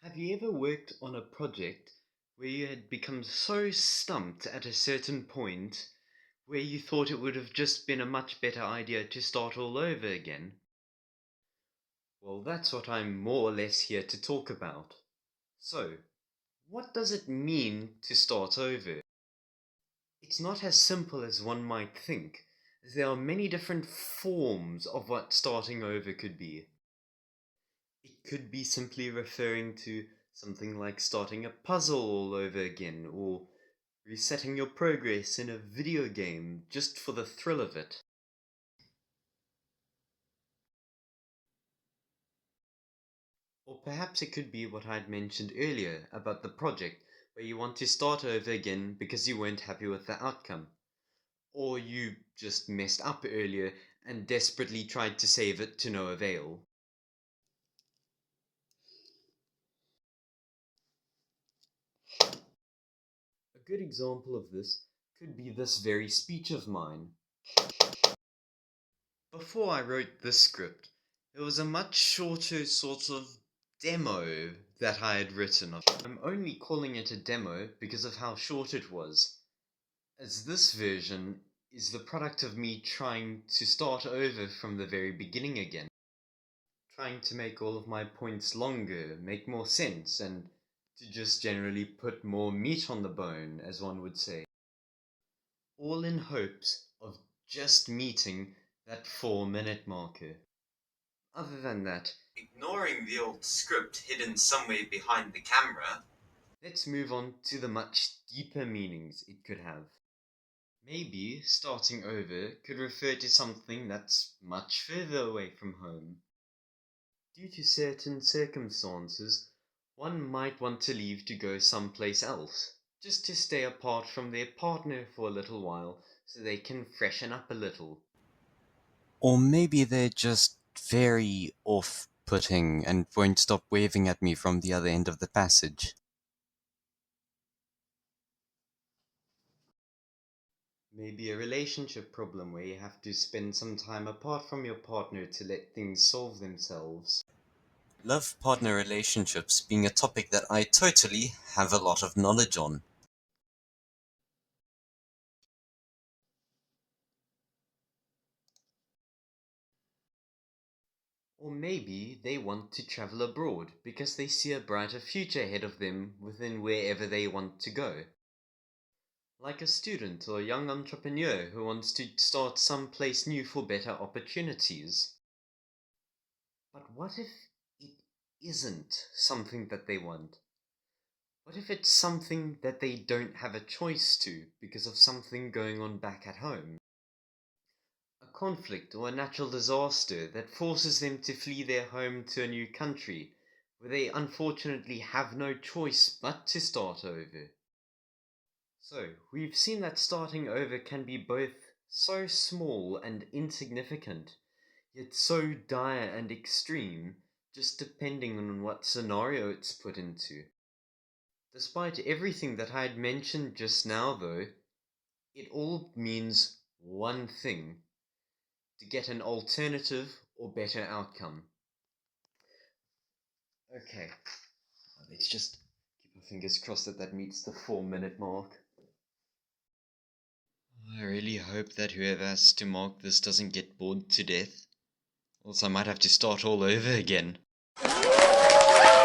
Have you ever worked on a project where you had become so stumped at a certain point where you thought it would have just been a much better idea to start all over again? Well, that's what I'm more or less here to talk about. So, what does it mean to start over? It's not as simple as one might think. There are many different forms of what starting over could be. It could be simply referring to something like starting a puzzle all over again, or resetting your progress in a video game just for the thrill of it. Or perhaps it could be what I'd mentioned earlier about the project, where you want to start over again because you weren't happy with the outcome. Or you just messed up earlier and desperately tried to save it to no avail. A good example of this could be this very speech of mine. Before I wrote this script, it was a much shorter sort of demo that I had written. I'm only calling it a demo because of how short it was, as this version is the product of me trying to start over from the very beginning again. Trying to make all of my points longer, make more sense, and to just generally put more meat on the bone, as one would say. All in hopes of just meeting that 4-minute marker. Other than that, ignoring the old script hidden somewhere behind the camera, let's move on to the much deeper meanings it could have. Maybe starting over could refer to something that's much further away from home. Due to certain circumstances, one might want to leave to go someplace else, just to stay apart from their partner for a little while so they can freshen up a little. Or maybe they're just very off-putting and won't stop waving at me from the other end of the passage. Maybe a relationship problem where you have to spend some time apart from your partner to let things solve themselves. Love partner relationships being a topic that I totally have a lot of knowledge on. Or maybe they want to travel abroad because they see a brighter future ahead of them within wherever they want to go. Like a student or a young entrepreneur who wants to start someplace new for better opportunities. But what if it isn't something that they want? What if it's something that they don't have a choice to because of something going on back at home? A conflict or a natural disaster that forces them to flee their home to a new country, where they unfortunately have no choice but to start over. So, we've seen that starting over can be both so small and insignificant, yet so dire and extreme, just depending on what scenario it's put into. Despite everything that I had mentioned just now, though, it all means one thing: to get an alternative or better outcome. Okay, let's just keep our fingers crossed that that meets the 4-minute mark. I really hope that whoever has to mark this doesn't get bored to death. Else I might have to start all over again.